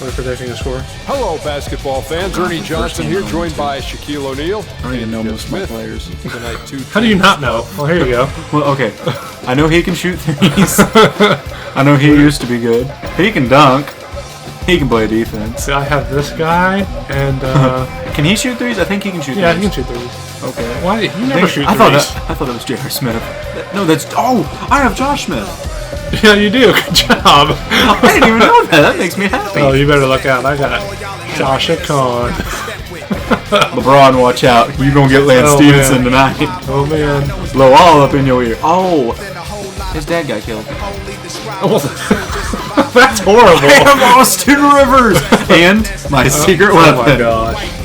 We're predicting a score. Hello, basketball fans. Ernie Johnson here, joined by Shaquille O'Neal. I don't even know most of my players. Tonight, How do you not know? Well, here you go. Well, okay. I know he can shoot threes. I know he used to be good. He can dunk. He can play defense. See, I have this guy, and Can he shoot threes? I think he can shoot yeah, threes. he can shoot threes. Okay. Why? You never shoot I threes. thought that was J.R. Smith. No, that's... Oh! I have Josh Smith. Yeah, you do. Good job. I didn't even know that. That makes me happy. Oh, you better look out. I got Josh Khan. LeBron, watch out. You're going to get Lance Stevenson tonight. Oh, man. Blow all up in your ear. Oh! His dad got killed. That's horrible. I have Austin Rivers! And my secret weapon. Oh, my gosh.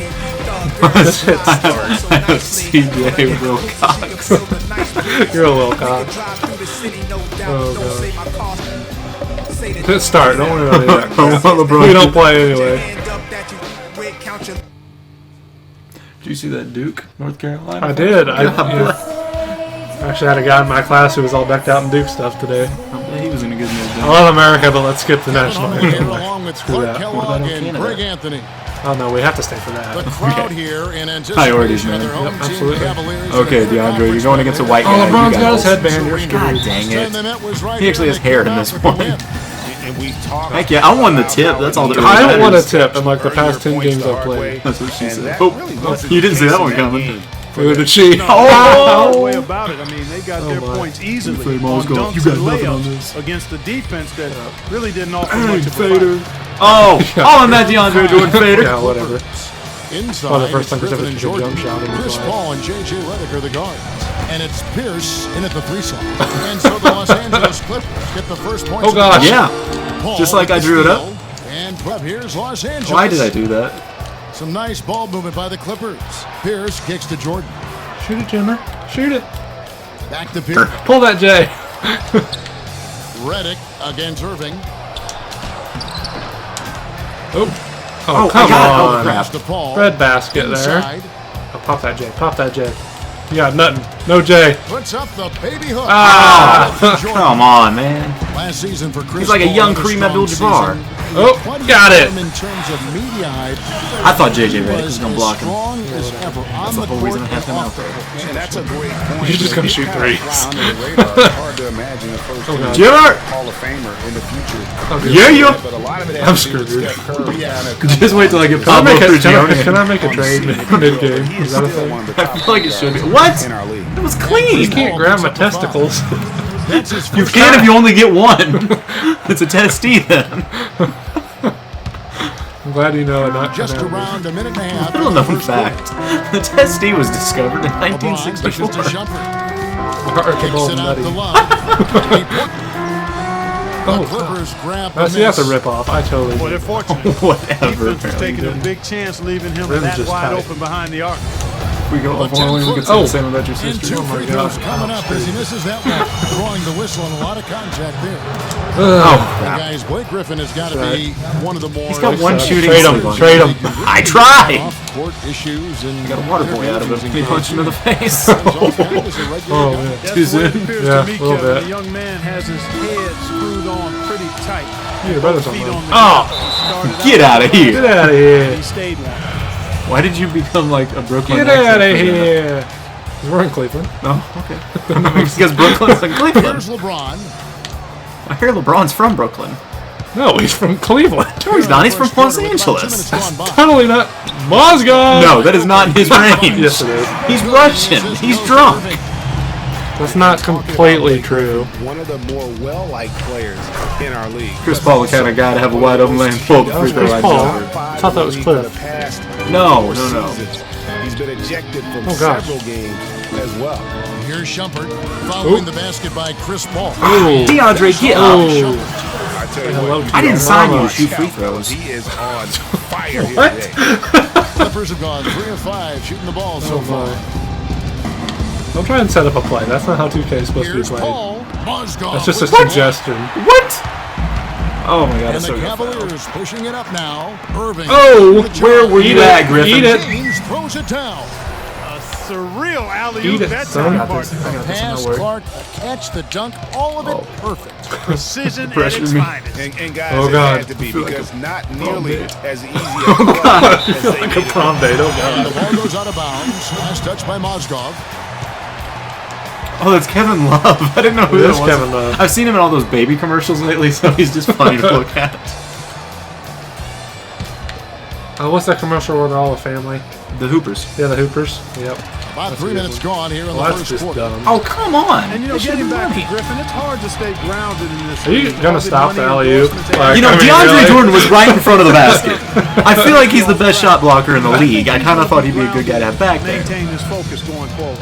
This hit starts. I have C.J. Wilcox. You're a little cock. Oh, God. Hit start. Don't worry about it. We don't play anyway. Did you see that Duke, North Carolina? I did. I actually had a guy in my class who was all decked out in Duke stuff today. He was going to give me a I love America, but let's skip the national anthem. Along with Screw that. Kellogg and Greg Anthony. Oh, no, we have to stay for that. The crowd here in Priorities, anticipation of man. their home Yep, team absolutely. Cavaliers. Okay, DeAndre, you're going against a white guy. Oh, LeBron's You got his this. headband. You're God screwed. dang it. He actually has hair in this one. And we talk Heck yeah, I won the tip. That's all that really I don't want a matters. tip in like the past 10 games I've played. That's what she said. Oh, you didn't see that one coming. Who did she? No way about it. I mean, they got their my. points easily Fade on Miles go. dunks You got and nothing on layups this. against the defense that really didn't offer much of a Fader. fight. Oh, on that DeAndre Jordan fader. Yeah, whatever. inside. Well, the first time he's ever Griffin and took a jump Jordan. shot in his Chris life. Paul and J.J. Redick are the guards. And it's Pierce in at the 3 slot. And so the Los Angeles Clippers get the first points. Oh, gosh. Yeah, Paul just like I drew it up. And here's Los Angeles. Why did I do that? Some nice ball movement by the Clippers. Pierce kicks to Jordan. Shoot it, Jimmer. Shoot it. Back to Pierce. Pull that J. Redick against Irving. Oh, come on. Pass to Paul. Red basket there. Inside. Oh, pop that J. Pop that J. You got nothing. No J. Puts up the baby hook. Ah. Come on, man. Last season for Chris He's like a Paul, young another Kareem strong Abdul-Jabbar. season. Oh, Plenty got of it. room in terms of media hype. I thought J.J. Redick was going to block him. Strong as ever on That's the the whole court reason I have him and out off there. And that's a great point. He's just gonna shoot threes. Hard to imagine the first God. Jimmer! Hall of Famer in the future. Yeah, you. But a lot of it I'm has to do with screwed. Steph Curry kinda Just wait till I get Can I Pablo make a, Prigioni. can I make a trade mid-game? He Is is that a still thing? one of the I top feel like it should be. guys What? in our league. It was clean. You can't grab my testicles. That's his You first can if you only get one. It's a testy then. I'm glad you know it. Not just around a minute and a half. Little known fact. The testy was discovered in LeBron dishes 1964. to Shumpert. Kicks Archibald it out Nutty. to Love. The Oh, Clippers grab I the see that's a miss. rip-off. I totally Well, do. they're fortunate. Whatever. Defense was taking a big chance leaving him Rim's that just wide tight. open behind the arc. We go A up one, we 10-foot. can say the same about your And sister. 2 Oh my free throws god. coming up as he misses that one. Drawing the whistle and a lot of contact there. Oh, And crap. guys, Blake Griffin has got to be one of the more. He's got one shooting Trade sleeve him. on Trade him. I tried. Off-court issues and Got a water boy out of him. He punched him in the face. Oh, man. That's Too what soon? it appears Yeah, to me, a little Kevin. bit. The young man has his head screwed on pretty tight. Your brother's on Feet there. on the Oh, ground. Started get out of Get here. out of here. He stayed one. Why did you become like a Brooklyn Get accent out of for that? here. 'Cause we're in Cleveland. No, okay. Because Brooklyn's in Cleveland. Here's LeBron. I hear LeBron's from Brooklyn. No, he's from Cleveland. No, he's not. He's from First Los quarter with about 2 Angeles. minutes gone by. Totally not. Mozgov. No, that is not in his range. Yes, it is. He's Russian. He's drunk. That's not completely true. One of the more well-liked players in our league. Chris Paul, the kind of guy to have a wide open lane, pull the free throw Chris line Paul. jumper. I thought that was Cliff. No. He's been ejected from Oh, gosh. several games as well. Here's Shumpert following the basket by Chris Paul. DeAndre, get up. Oh. I tell you Hello what, to I didn't your sign you mama. to shoot free throws. he is on fire here What? today. Clippers have gone 3 of 5 shooting the ball so Oh, far. my. Don't try and set up a play. That's not how 2K is supposed to be Here's played. Paul. Mozgov That's just a with the ball. suggestion. What? Oh my god, And that's the so good. Cavaliers pushing it up now. Irving. Oh, with the where drive. were you at, Griffin? Eat it. James throws it down. That's a real Eat alley-oop it, that son. time, I got this. partner. I got this. Pass, No worry. Clark, a catch, the dunk, all of it perfect. Precision at Pressure its me. finest. And guys, Oh, it God. had to be I feel like because a not nearly date. as easy Oh, God. I feel like a prom date. Oh, And the God. ball goes out of bounds. Last touch by Mozgov. Oh, that's Kevin Love. I didn't know who It that is was. Kevin Love. I've seen him in all those baby commercials lately, so he's just funny to look at. What's that commercial where they're all a family? The Hoopers. Yeah, the Hoopers. Yep. About 3 minutes gone here in the Well, that's first just quarter. dumb. Oh, come on. And, you know, They should've getting back to won. Griffin, it's hard to stay grounded in this Are you league. gonna All stop the money alley-oop? endorsements, Like, You know, I mean, DeAndre really? Jordan was right in front of the basket. I feel like he's the best shot blocker in the league. I kind of thought he'd be a good guy to have back there. Maintain his focus going forward.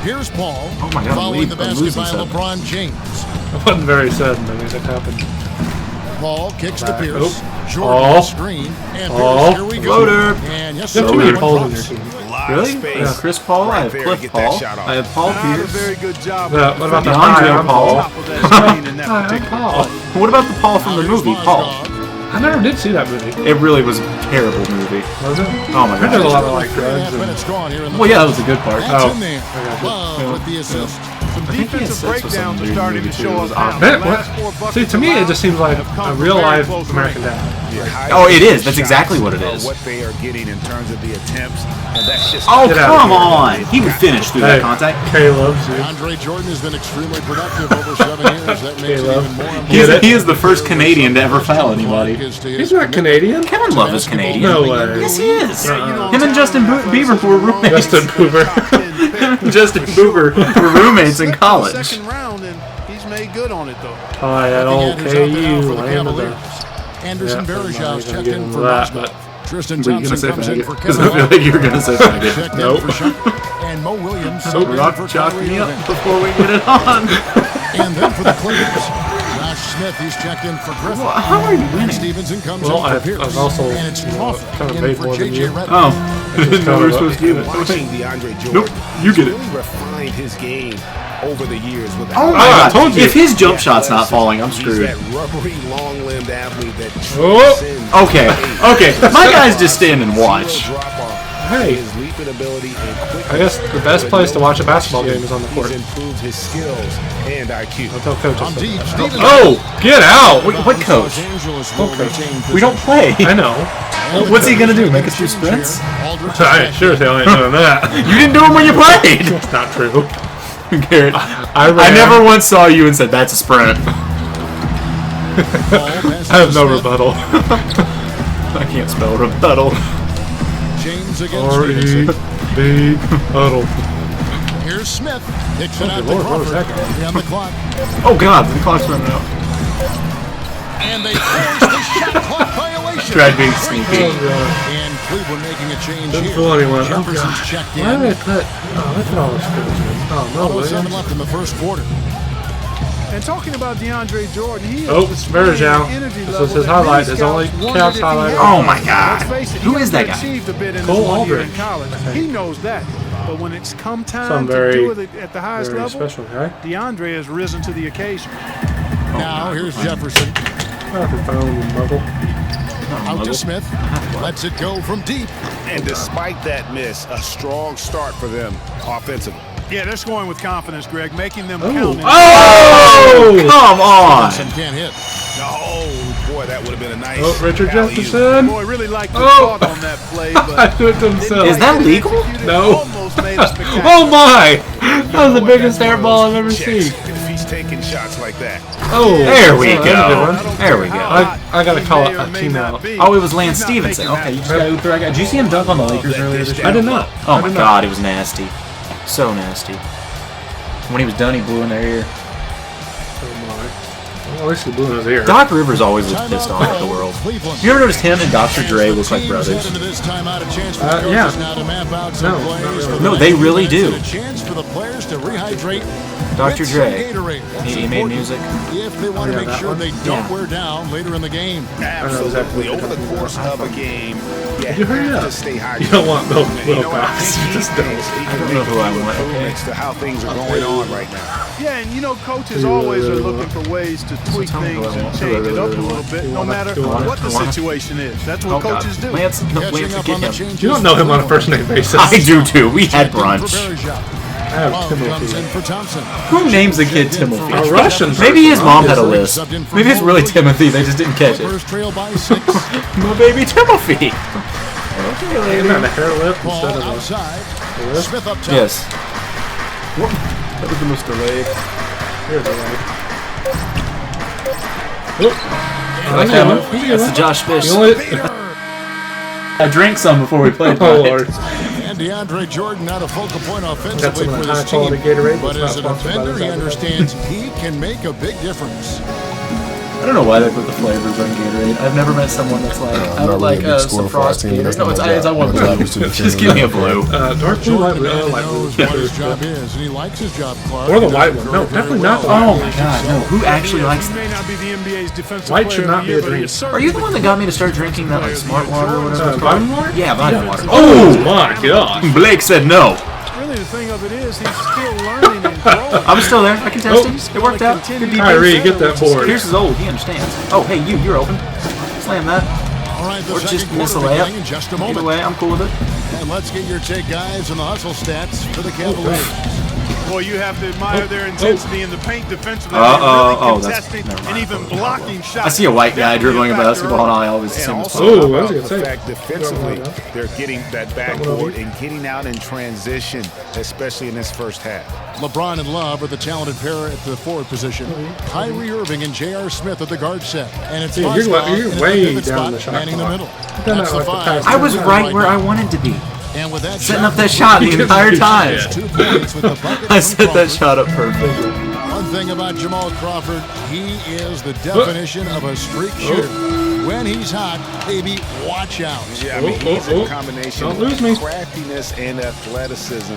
Here's Paul. Oh my God, Following the I'm basket losing by something. LeBron James. It wasn't very sudden. I mean, it happened. Paul kicks to Back. Pierce. Oh. Jordan Oh. screen. And Oh. Pierce, here we go. Floater. And yes, You have sir, too many one Pauls on drops. your team. Really? Space Yeah, Chris Paul, I have right there to Cliff get that Paul, shot off. I have Paul Not a Pierce. very good job. Yeah, what about the DeAndre high Paul? Top of that screen in that Hi, I'm particular Paul. play. What about the Paul from the movie, Paul? I never did see that movie. It really was a terrible movie. Was it? Oh my I heard there's a God. lot of like 3.5 drugs and minutes gone here in the Well, yeah, that was the good part. That's Oh. in there. I got you. Love with the assist. Some think he had defensive sex with breakdowns some are dude starting to maybe, too. show It up was now. awesome. The Man, last what? 4 buckets See, to me, it allowed just seems like have come a from real very life close American range. Dad. Oh, it is. That's exactly what it Or is. what they are getting in terms of the attempts, and that's just Oh, Get out of come here. on. He would finish through Hey, that contact. Kay loves you. Andre Jordan has been extremely productive over 7 years. That makes it Caleb. even more He is, Get it? he is the first Canadian to ever foul anybody. He's not Canadian. Kevin Love is Canadian. No way. Yes, he is. You know, Him and Justin Bieber were roommates. Justin Bieber. Justin Bieber were roommates in college. Second round, and he's made good on it though. Hi, at Looking old at who's out there now KU. for the Land of Cavaliers. the... Anderson Yeah, I'm Varejao not checked even in getting for that, Moscow. Tristan Were you going to Thompson say comes in for faggot? Because I Kevin feel Love. like you were going to say faggot. Checked in Nope. for Shumpert. And Mo Williams So subbed in rock for chalk Kyrie me up Irving. before we get it on. And then for the Clippers, Josh Smith, he's checked in for Griffin. Well, how are you And winning? Stevenson comes Well, in for I've Pierce. also, and it's you know, Toffee kind of in made for more than J.J. you. Redick. Oh, didn't know we were supposed to do watching it. DeAndre Jordan. Nope, you get it. Really refined his game over the years with Oh my I God! told you. If his jump shot's not falling, I'm He's screwed. that rubbery, long-limbed athlete that Oh. transcends Okay, okay. My guys just stand and watch. Zero drop-off. Hey. His leaping ability and quickness. I guess the best place to watch a basketball game is on the court. He's improved his skills and IQ. I'll tell coaches. On deep, Stevenson. Oh, get out! What coach? Los Angeles will Okay. retain We don't play. I know. What's he gonna do? Make us do sprints? Aldridge I ain't sure as hell ain't doing that. You didn't do them when you played. It's not true. Garrett, I I never once saw you and said that's a sprint. I have no rebuttal. I can't spell rebuttal. James against Stevenson. R-E-B huddle. Here's Smith. Kicks it out to Lord, what was Crawford. that guy? On the clock. Oh God, the clock's running out. And they force the shot clock violation. Tried being sneaky. Oh, God. And Cleveland making a change Didn't here. fool anyone. Oh, Jefferson's God. checked Why did in. they put... Oh, look at all this criticism. Oh, no way. 7 left in the first quarter. And talking about DeAndre Jordan, he Oh, is displaying Varejao. an energy This level is his that highlight, many his only scouts wondered Cavs if he highlight. had. Oh, my God. Let's face it, Who he is that guy? achieved a bit in Cole his 1 year in Aldridge, college. I think. He knows that. But when it's come time Some to very, do it at the highest very level, special guy. DeAndre has risen to the occasion. Now here's Jefferson. Nothing found in Muggle. Out to Smith. Lets it go from deep. And despite that miss, a strong start for them offensively. Yeah, they're scoring with confidence, Greg, making them Oh. count. Oh, come on! Stevenson can't hit. Oh, boy, that would have been a nice. Oh, Richard alley-oop. Jefferson. Boy, really like the Oh. thought on that play, I but do it to himself. Is that legal? No. Almost made a spectacular. Oh my! That was the biggest That's one of airball I've ever those checks seen. If he's taking shots like that. Oh, There we that's a good go. one. There we go. I gotta call it a timeout. Oh, it was Lance Stevenson. Okay, you just got Uber. Did you see him dunk on the Lakers earlier this year? I did not. Oh I my did God, it was nasty. So nasty. When he was done, he blew in their ear. Oh my. Well, at least he blew in his ear. Doc Rivers always looks pissed off at the world. Cleveland. You ever noticed him and Dr. Dre look like brothers? Into this timeout, a chance for the yeah. coaches now to map out some No, not plays really. for the No, next they few really minutes do. and a chance for the players to rehydrate Dr. with Dre. some Gatorade. That's He made important music. if they want to make sure they don't wear down later in the game. Absolutely. Over the course of a game, You hurry up. to stay hydrated. You don't want Bill You know what? I Cox. think You just he don't. can know make who I the want, okay. improvements to how things are going on right now. Yeah, and you know, coaches always are looking for ways to tweak tell me things who I and want. change it up a Who I little want. bit, Who no I want. matter Who I want. what the Who I want. situation is. That's Oh, what God. coaches do. Lance, no, Lance, Catching up get on the him. changes. You don't know him on a first name basis. I do too. We had Checking for brunch. Bergeron. I have Love comes in Timothy. for Thompson. Who names a kid Timothy? A Russian. Maybe his mom had a obviously. list. Maybe it's really Timothy. They just didn't catch it. Clippers trail by 6. My baby Timothy. Isn't that a hair lip Ball instead of a... outside. lip? Smith up top. Yes. That was the most delayed. Here's the leg. I like that one. That's the Josh Fish. The only... I drank some before we played. Oh, Lord. And DeAndre Jordan not a focal point Got offensively some of for the this team. high-quality Gatorade. But It's as a not sponsored by defender, this he advertising. understands he can make a big difference. I don't know why they put the flavors on Gatorade. I've never met someone that's like, I would like some frost Gators. No, it's I want blue. Just give me a blue. Dark blue, light blue. I He like blue. knows what his job is, and he likes his job, Clark. Or the He does white it one. very, No, very definitely well. not the Oh my god, no. Who actually likes He that? may not be the NBA's defensive White player should of not the be year, a but he drink. is certainly Are you the one that got me to start drinking that like smart water or whatever it's called? Vitamin water? Yeah, vitamin water. Oh, my gosh. Blake said no. Really, the thing of it is, he's still learning and growing. I'm still there. I can test him. It worked out. Continue Good to defense. Kyrie, get that board. Pierce is old. He understands. Oh, hey, you're open. Slam that. All right, the Or second just miss a quarter layup. beginning in just a Either moment. way, I'm cool with it. And let's get your take, guys, on the hustle stats for the Cavaliers. Boy, you have to admire their intensity in the paint defensively. Oh, Really that's- contesting never mind. and even blocking shots. I see a white guy dribbling a basketball, and I always And assume it's also, Oh, how that was about a good the save. fact defensively, they're getting that backboard and getting out in transition, especially in this first half. LeBron and Love are the talented pair at the forward position. Kyrie Irving and J.R. Smith at the guard set. And it's Dude, Mozgov you're in the way pivot down spot, the shot manning the clock. middle. done That's that the like the five. past I was right where I wanted to be. And with that Setting shot, up that shot the entire time. 2 points with the bucket I from set that Crawford. shot up perfectly. One thing about Jamal Crawford, he is the definition of a streak shooter. When he's hot, baby, watch out. Yeah, I mean, he's a combination Don't lose me. of craftiness and athleticism.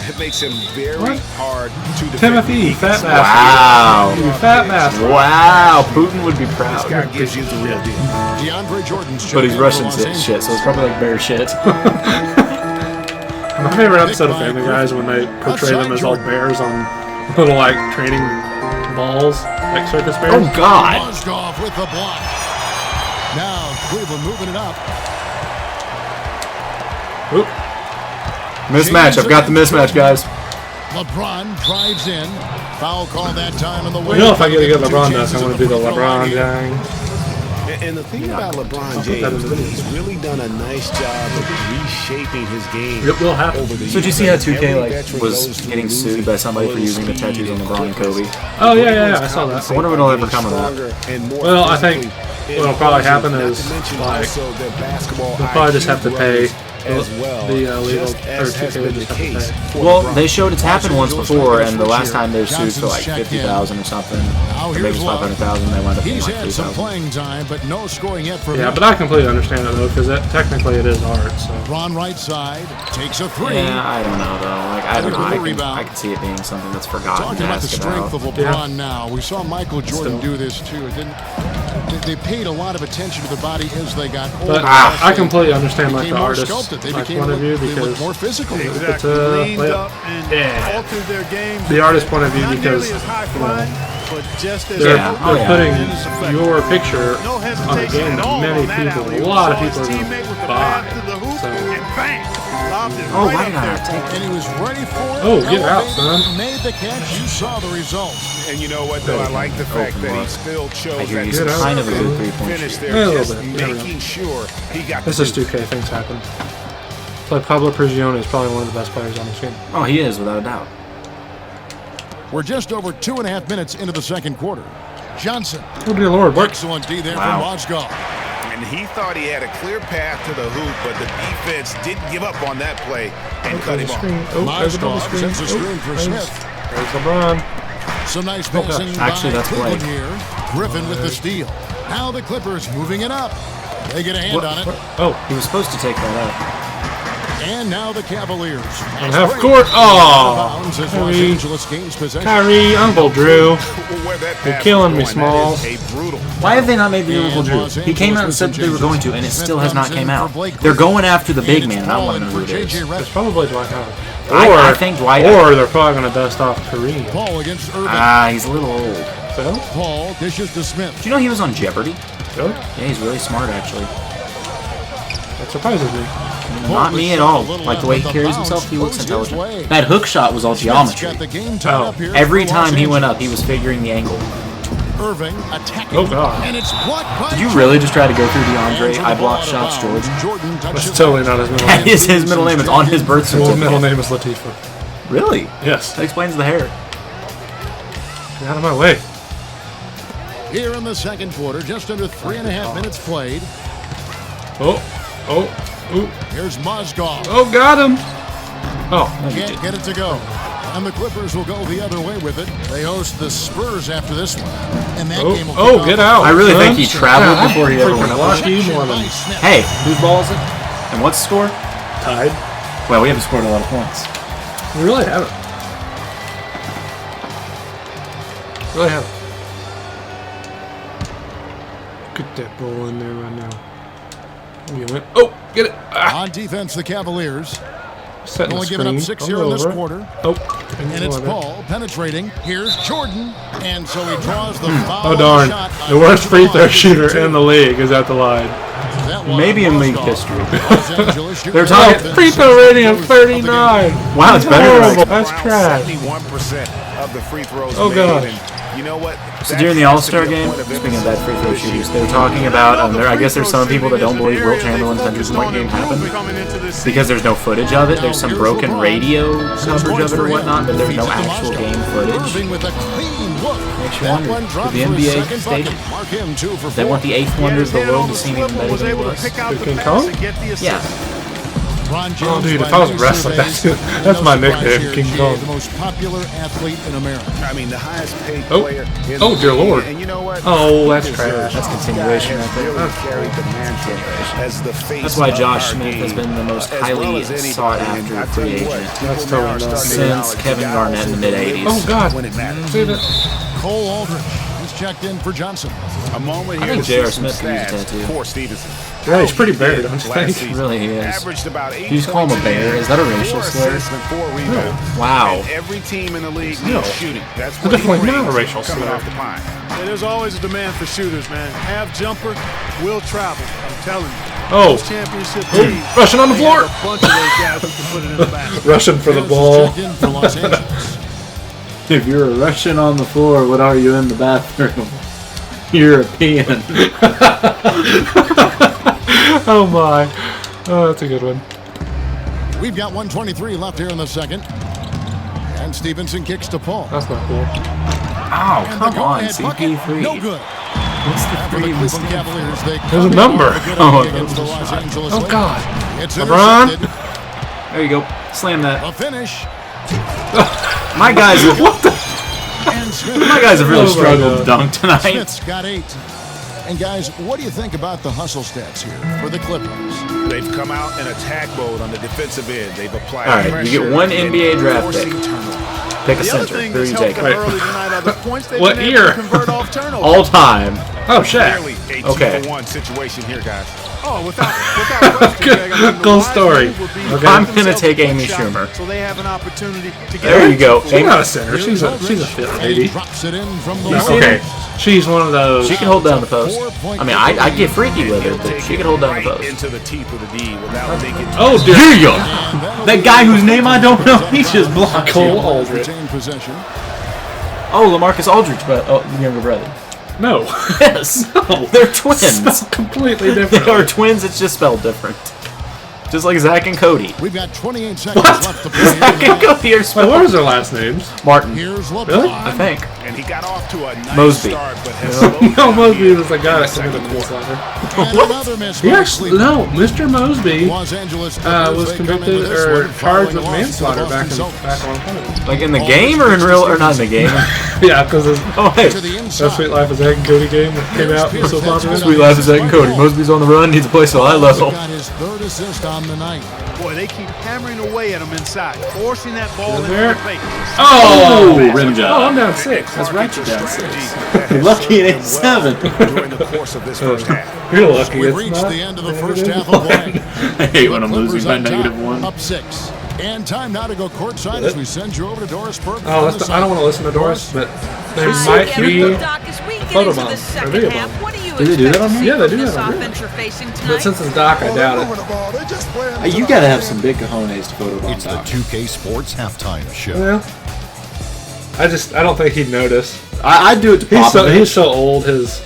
It makes him very What? hard to defend. Timothy, you fat bastard. Wow. You fat bastard. Wow. Putin would be This proud. guy gives you the real deal. DeAndre Jordan's But he's checking Russian for Los shit, so it's probably like bear shit. My favorite episode of Family Guy is when they portray them as all bears on little like training balls, like circus bears. Oh God. Mozgov with the block. Now Cleveland moving it up. Oop. Mismatch. I've got the mismatch, guys. LeBron drives in. Foul call that time in the way. You know, if I get a good LeBron dunk, I want to do the LeBron gang. And the thing about LeBron James, he's really done a nice job of reshaping his game. It will happen. over the So did you years. see how 2K Every like veteran was goes through getting losing sued by somebody a for little using the speed tattoos on and LeBron and Kobe? Oh yeah, I saw that. I wonder what'll ever come of that. Well, I think what'll probably happen is like they'll probably just have to pay the legal or 2K would just have to pay. Well, they showed it's happened once before, and the last time they sued for like 50,000 or something, Now or maybe here's it's Love. 500,000. They wound up paying He's like had some 3,000. playing time, but no scoring yet for Yeah, him. but I completely understand it though, because technically it is art. So LeBron right side takes a three. Yeah, I don't know though. Like I don't know. Rebound. I can see it being something that's forgotten Talking to about the ask strength about. of LeBron now. We saw Michael Jordan do this too. It didn't. They paid a lot of attention to the body as they got older. but I completely understand like became the more artist sculpted. They like, became point of view they looked because more physical. Exactly. Leaned up and Yeah. altered their game. the artist point of view Not because nearly as high flying, but just as they're, Yeah. potent Oh, they're yeah. putting and as effective. your picture No on the hesitation game at that all many on that people, alley. a lot of Saw people his are teammate going with to the path to the buy. hoop So and bang, lobbed it Oh, right why up did I there. not take And he was ready for it. Oh, get out, Elevated, son. Made the catch. You saw the result. And you know what, though? I like the fact that he still chose I hear that he's Get out. kind of a good three-point finish shooter. there, Yeah, a just little bit. making sure he got This the is 2K. Things happen. It's like Pablo Prigioni is probably one of the best players on the team. Oh, he is without a doubt. We're just over 2.5 minutes into the second quarter. Johnson. Oh dear Lord, what? Excellent D there Wow. from Mozgov. And he thought he had a clear path to the hoop, but the defense didn't give up on that play and cut him off. Oh, there's a double Mozgov screen. sends a screen for there's Smith. LeBron. Some nice passing Actually, by that's Cleveland Blake. here. Griffin with the steal. Now the Clippers moving it up. They get a hand on it. Oh, He was supposed to take that up. And now the Cavaliers. On half court. Oh, Kyrie, Uncle Drew. You're killing me, Smalls. Why have they not made the Uncle Drew? He came out and said that they were going to, and it still has not came out. They're going after the big man, and I want to know who it is. It's probably Dwight Howard. I think Dwight. Or they're probably going to dust off Kareem. Paul against Irving. He's a little old. So? Paul dishes to Smith. Do you know he was on Jeopardy? Really? Yeah, he's really smart, actually. That surprises me. Not me at all. Like the way he carries himself, he looks intelligent. That hook shot was all geometry. Every time he went up, he was figuring the angle. Irving attacking. Oh God! And it's blocked by Did you really just try to go through DeAndre? I blocked shots, Jordan. That's totally not his middle name. That is his middle name. It's on his birth His certificate. middle name is Latifah. Really? Yes. That explains the hair. Get out of my way. Here in the second quarter, just under 3.5 minutes played. Oh. Ooh. Here's Mozgov. Oh, got him. Oh. Can't get it to go. And the Clippers will go the other way with it. They host the Spurs after this one. And that game will get out. I really think he traveled before he ever went up. Hey, whose ball is it? And what's the score? Tied. Well, we haven't scored a lot of points. We really haven't. Really haven't. Get that ball in there right now. You went. Oh, get it. Ah. On defense, the Cavaliers. Setting Only the giving up screen. 6 here in this quarter. Oh. And it's Paul penetrating. Here's Jordan. And so he draws the foul. Oh, darn. The worst free throw shooter in the league is at the line. Maybe in league history. They're talking free throw rating of 39. Wow, it's better. That's trash. 71% of the free throws Oh, God. You know what? So during the All-Star game, speaking of bad free throw shooters, they were talking about, I guess there's some people that don't believe Wilt Chamberlain's 100-point game happened because there's no footage of it. There's some broken radio coverage of it or whatnot, but there's no actual game footage. Makes you wonder, did the NBA stage it? They want the 8th wonder of the world to seem even better than it was. King Kong? Yeah. Oh, dude, if I was wrestling, that's my nickname, King Kong. The most popular athlete in America. I mean, the highest paid player. Oh, dear Lord. And you know what? Oh, that's trash. That's continuation right there. That's why Josh Smith has been the most highly sought after free agent That's totally nuts. since Kevin Garnett in the mid-'80s. Oh, God. See that? Cole Aldrich. He's checked in for Johnson. A moment I here think to J.R. see some Smith can use a stats tattoo. for Stevenson. Yeah, he's pretty buried, don't you think? Really, he is. Averaged about 8 You just call him a bear? Is that a racial slur? Wow. And every team in the league No. needs shooting. That's It's what definitely he not a brings racial coming slur. off the pine. Yeah, there's always a demand for shooters, man. Have jumper, will travel. I'm telling you. Oh. Those championship teams, Rushing on the they floor. have a bunch of those guys who can put it in the basket. Rushing for the Harris ball. is checked in for Los Angeles. If you're Russian on the floor, what are you in the bathroom? European. Oh, my. Oh, that's a good one. We've got 1:23 left here in the second. And Stevenson kicks to Paul. That's not cool. Oh, And come the on, go-ahead bucket, CP3. no good. What's the For the three Cleveland stand for? Cavaliers, they There's a come in number. with a good Oh, end against the that was a Los shot. Angeles Oh, Lakers. God. It's LeBron? intercepted. There you go. Slam that. A finish. My guys have And Smith. my guys have really Oh my struggled to God. dunk tonight. Smith's got 8. And guys, what do you think about the hustle stats here for the Clippers? They've come out in attack mode on the defensive end. They've applied All right, you get pressure one and NBA draft pick. forcing turnovers. Pick a The other center. thing Who that's you helped take? them early tonight are the points they've What been able year? to convert off turnovers. All time. Oh, Shaq. Clearly a Okay. 2-for-1 situation here, guys. Oh, without question, Greg. I mean, the Cool wise story. move would be Okay. to I'm give gonna themselves take a quick Amy shot Schumer. So they have an opportunity to get There you go. She's not a center. She's a fifth And he lady. drops it in from the You line. see Okay. She's one of those. She can hold down the post. I mean, I'd get freaky with her, but she can hold down the right post. into the teeth of the D without making Oh, dude. Yeah! That guy whose name I don't know, he just blocked Cole you. Aldrich. Retain possession. Oh, LaMarcus Aldridge, but younger brother. No. Yes, they're twins. Spelled completely They different. are twins. It's just spelled different. Just like Zach and Cody. We've got 28 seconds left to play. Zach and Cody are Wait, spelled what was their last names? Martin. Here's LeBron. Really? I think. And he got off to a nice Mosby. start, but has slowed No, down Mosby here was the guy in that the committed second the quarter. manslaughter. And another miss He by actually, Sleeper. no, Mr. Mosby Los Angeles Clippers, was they come into convicted this or one charged following with a loss to the manslaughter back Boston a Celtics. long time ago. Like in the game or in real, or not in the game? Yeah, because Oh, hey. To the that inside. Sweet Life of Zach and Cody game that came out and was so popular. Sweet Life is Zach and Cody. Mosby's on the run, needs to play so high level. Got his third assist on the night. Boy, they keep hammering away at him inside, forcing that ball into there? their face. Oh! Rim Oh, job. I'm down 6. That's right, you're down 6. Lucky it ain't 7. During the course of this first half. You're lucky We've it's reached not. the end of the first half of play. I hate when I'm Clippers losing by on top, -1. Up 6. And time now to go courtside as we send you over to Doris Burke. Oh, that's I don't want to listen to Doris, but there might be photo bomb or video bomb. Do they do that on here? Yeah, they do that on here. But since it's Doc, I doubt it. You gotta have some big cojones to photobomb It's the Doc. 2K Sports halftime show. Well, I don't think he'd notice. I'd do it to Popovich. He's so old. His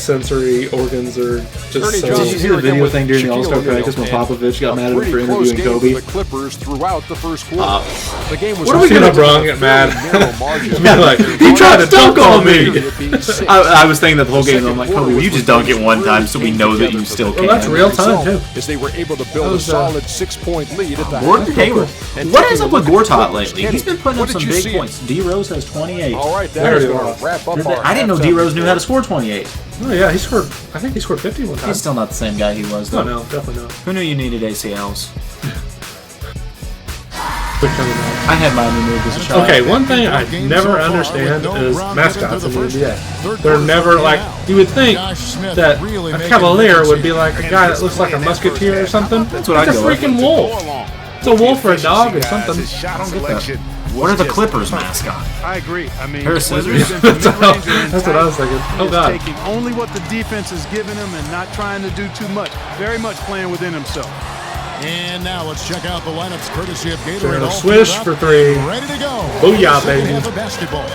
sensory organs are just Ernie so. Johnson Did you see the video thing during the All-Star practice when Popovich got mad at him for pretty close interviewing game Kobe? for the Clippers throughout the first quarter. The game was What are we gonna LeBron get mad? Yeah, like, he tried to dunk on me. I was thinking that the whole game. I'm like, Kobe, will you just dunk it one time so we know that you still can? Well, that's real time too. As they were able to build a was, solid 6-point lead at the Gordon half. Taylor. And What taking is a up with look at Gortat Clippers, lately? Kenny, He's been putting what up did some you big see? points. D Rose has 28. All right, There that is you going are. to wrap up our I didn't know halftime D Rose knew how to report. score 28. Oh yeah, he scored. I think he scored 50 one time. He's still not the same guy he was, Oh though. no, definitely not. Who knew you needed ACLs? Quick coming out. I had mine removed as a child. Okay, one thing I never understand is mascots in the NBA. They're never like, you would think that a cavalier would be like a guy that looks like a musketeer or something. That's what I'd It's a go with. freaking wolf. It's a wolf or a dog or something. I don't get that. What are the Clippers mascot? I agree. I mean, Pair of whether scissors? it's into mid-range or That's what I was thinking. Oh, he's God. taking only what the defense is giving him and not trying to do too much. Very much playing within himself. And now let's check out the lineups courtesy of They're Gatorade. gonna All swish filled for up, 3. Ready to go. Booyah, Second baby. half of basketball.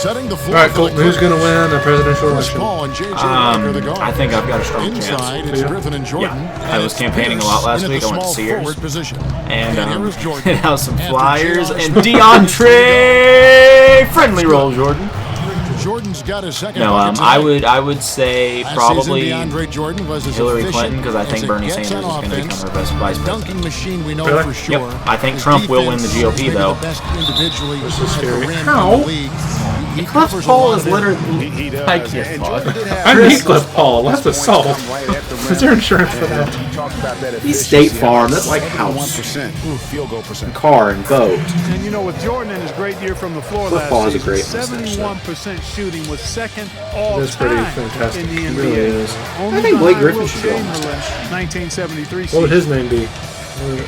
Setting the All floor right, for Colton, the who's gonna Clippers. win the presidential Chris election? Paul and J.J. Redick are the guards. I think I've got a strong chance. Inside, it's Yeah. Griffin and Jordan. Yeah. I And was it's campaigning a Pierce lot last in at week. the I went to small Sears. forward position. And here is Jordan. hit out some After flyers JR and shot. DeAndre friendly roll, Jordan. Jordan's got his second No, bucket I tonight. would say Last probably season, DeAndre Jordan was as Hillary efficient Clinton because I as think it Bernie gets Sanders is on going to become offense. her best vice president. Dunking machine, we know Really? for sure. Yep. I think His Trump will win the defense GOP, is maybe though. the best individually This is at the scary. rim How? in the league. He Cliff covers a Paul lot is of literally. He does. I can't And talk. Jordan did have I need some Cliff Paul. That's assault. come right at the rim. Is there insurance for that? And he talked about that He's efficiency. State Farm. That's like house. 71% field goal percent. Car and boat. And you know, with Jordan and his great year from the floor Football last is a great season, mustache, 71% shooting was second all That's pretty time fantastic. in the It NBA. really is. Only I think Blake behind Griffin Wilt should go on Chamberlain, 1973 What would season. his name be?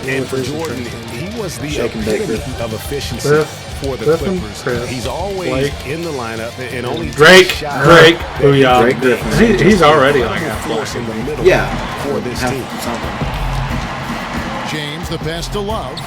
And for Jordan, he was the Shake and bake epitome of efficiency Cliff, for the Griffin, Clippers. Chris, He's always Blake. in the lineup and only Drake. takes shots Drake. Booyah. Drake Griffin. He's already like on the half floor black. in the middle Yeah. for this Have team. something. James, the pass to Love.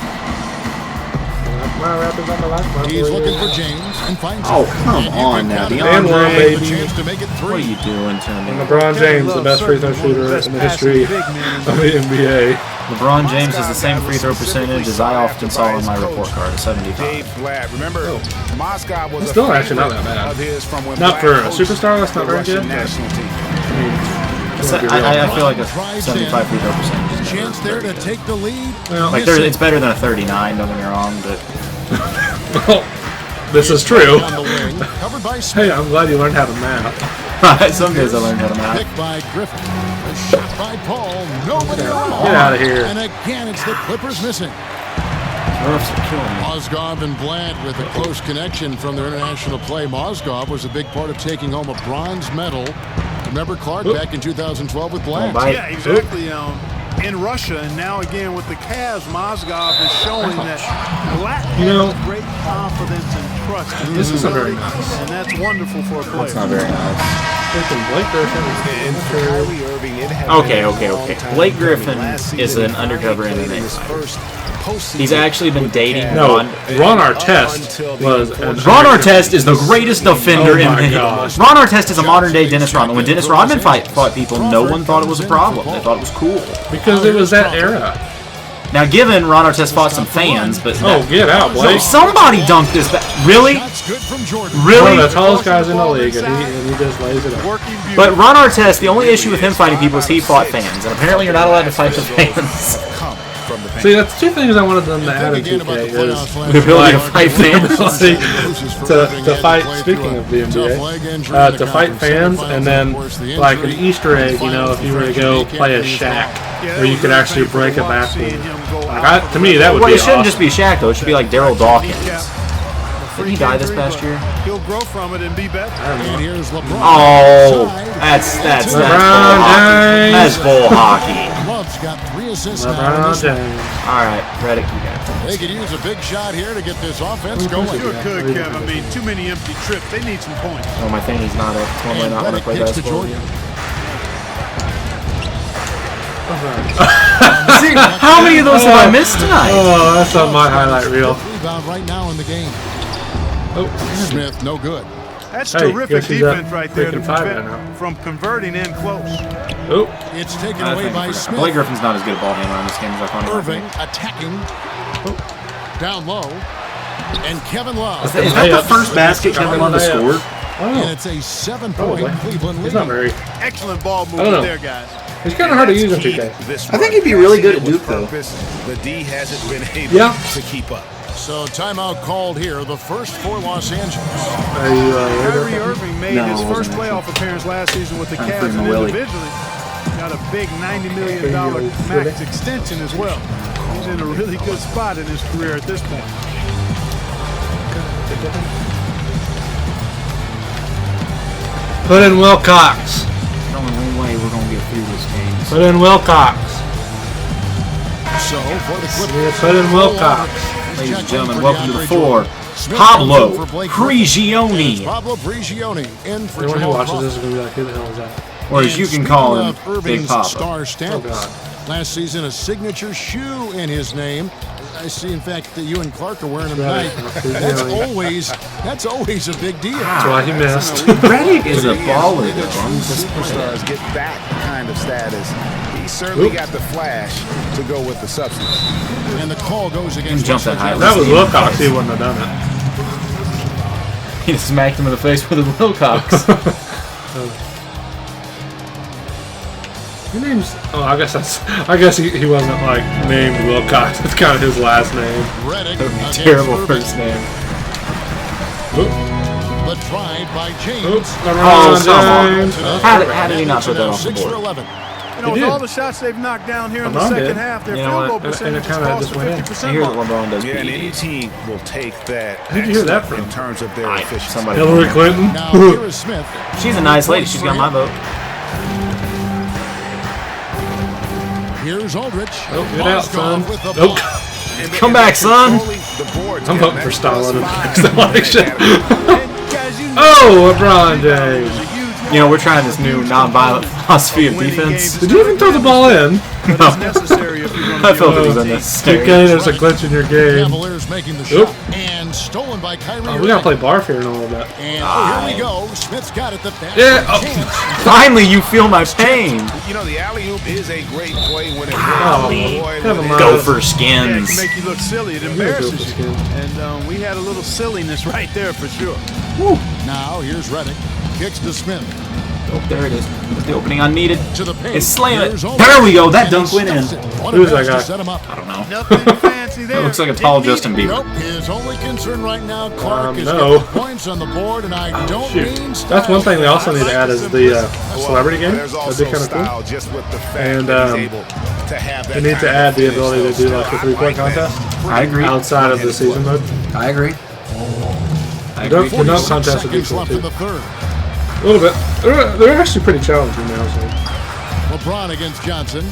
My Raptors on the last one. He's looking for James and finds Oh, him. come And you on can now, count it. And one, DeAndre. baby. The chance to make it What are 3. you doing to me? LeBron James, the best free throw shooter in the history of the NBA. LeBron James has the same free throw percentage as I often saw on my report card, Dave 75. Blatt. Remember, Moscow was That's a still actually not favorite that bad. of his from when Not Blatt for a coached superstar, that's not the very good. Russian national team. I feel like a 75 free throw percentage. is Chance there to take the lead. Well, Like it's better than a 39. Don't get me wrong, but this is true. On the wing, covered by Smith. Hey, I'm glad you learned how to math. some days I learned how to math. Picked by Griffin. A shot by Paul. Nobody around. Get out of here. And again, it's the Clippers missing. Refs are killing me. Mozgov and Blant with a close connection from their international play. Mozgov was a big part of taking home a bronze medal. Remember Clark back in 2012 with Blant? Bye. Yeah, exactly. In Russia, and now again with the Cavs, Mozgov is showing that Blatt has great confidence and trust. In This his isn't very ability, nice. and that's wonderful for a player. It's not very nice. Freaking Blake Griffin And is for injured. Kyrie Irving, it had Okay, been a okay, long okay. time Blake coming. Griffin Last is season, an undercover he played MMA his fighter. first postseason He's actually been with the dating Cavs. No, Ron Up Artest until the was unfortunate- Ron Artest is the greatest defender Oh in my the gosh. Ron Artest is a modern day Dennis Rodman. When Dennis Rodman fought people, no one thought it was a problem. They thought it was cool. Because it was that era. Now, given Ron Artest fought some fans, but Oh, get out, so Blake. somebody dunked this back. Really? That's good from Jordan. One of Really? the tallest guys in the league, and he just lays it up. But Ron Artest, the only issue with him fighting people is he fought fans, and apparently you're not allowed to fight the fans. See, that's two things I wanted them to add in 2K is The ability to fight fans. to fight. Speaking of the NBA, to fight fans, and then like an Easter egg. You know, if you were to go play a Shaq, where you could actually break a backboard. Like, to me, that would Well, be it shouldn't awesome. just be Shaq though. It should be like Daryl Dawkins. Did he die this past year? He'll grow from it and be better. And here's LeBron. Oh, that's bull hockey. That's bull hockey. Love's got 3 assists now in LeBron this one. James. All right, Reddick, you got it. They could use a big shot here to get this offense going. Sure could, Kev. I mean, too many empty trips. They need some points. Oh, my thing, he's not up. Totally And not going to Reddick play kicks to basketball. Jordan. See, how many of those have I missed tonight? Oh, that's on my highlight reel. Rebound right now in the game. Oh, Smith, no good. That's Hey, terrific guess he's up defense right there to freaking 5 prevent right now. from converting in close. oh, It's taken I away think by Blake Smith. Griffin's not as good a ball handler in this game as I thought he Irving might attacking. Down low. And Kevin Love. be. Is that the Layup. first basket Kevin Love has scored? And oh. it's a 7-point Cleveland He's lead. not very. Excellent ball I don't know. movement there, guys. He's kind of hard to use in 2K. I think he'd be really good at Duke, though. The D hasn't been able Yeah. to keep up. So timeout called here, the first for Los Angeles. Are you, Kyrie Irving made No, his it first wasn't playoff appearance last season with the I'm Cavs, freaking and Willie. individually got a big $90 million max extension as well. He's in a really good spot in his career at this point. Put in Wilcox. The only way we're going to get through this game. Put in Wilcox. So for the Clippers. Yeah, put in Wilcox. Ladies and gentlemen, welcome to the floor. Pablo Prigioni, Pablo Prigioni in for Anyone who Jamal watches Crawford. this is going to be like, who the hell is that? or as you can call him, Speaking of Big Irving's Papa. star status. Oh, God. Last season, a signature shoe in his name. I see, in fact, that you and Clark are wearing them Right. tonight. That's always a big deal. That's why he missed. Reddick is a baller, though. I'm just Superstars get that kind of status. He certainly got the flash to go with the substance. And the call goes against Jump that high. That was Wilcox. He wouldn't have done it. He smacked him in the face with a Wilcox. Your name's. Oh, I guess he wasn't like named Wilcox. It's kind of his last name. Reddick Terrible against first Irving. name. The drive by James. Oops. Oh, come on. James. How did he not put that off the 6 for board? 11. You know, He with did. all the shots they've knocked down here in the LeBron second did. half, their You know field goal what? And percentage it has kinda crossed just the went in. 50% I hear that mark. LeBron does Yeah, and any PEDs. team will take that Who'd you hear that from? in terms of their Alright, efficiency. somebody. Hillary Clinton. Now here is Smith. She's a nice lady. She's got my vote. Here's Aldrich. Oh, get out, son. With the Nope. ball. Come back, son. I'm voting for Stalin in the next election. And guys, you know Oh, LeBron James. it's a huge You know, we're trying this new non-violent philosophy of defense. Did you even throw the ball in? but it's necessary if you're going I to felt be it was able to unnecessary. 2K, there's a glitch in your game. Cavaliers making the Oop. shot. And stolen by Kyrie Oh, we gotta play Irving. Barf here in a little bit. And here we go. Smith's got it. The pass. Yeah, by oh. James. Finally, you feel my pain. You know, the alley-oop is a great play when it Golly. works. Never mind. Gopher Yeah, it skins. can make you look silly. It embarrasses you. And we had a little silliness right there for sure. Now here's Reddick. Kicks to Smith. Oh, there it is. That's the opening I needed. To the paint. It's slam it. Here's Aldrich. There we go. That And dunk he went in. stuffs it. What a Who's pass that guy? to set him up. I don't know. Nothing fancy there. That looks like a tall Justin Bieber. Nope. His only concern right now, Clark, is no. getting points on the board, and I don't Shoot. mean That's one thing they also need to add is the celebrity game. There's That'd also be kind of cool. style just with the fact And, that he's able to have that They need kind to of add the finish. ability to do like the I three-point like that. contest I agree. outside of the season mode. I agree. I Dunk- agree. the dunk 46 contest would be seconds cool left in too. the third. A little bit. They're actually pretty challenging now. So. LeBron against Johnson.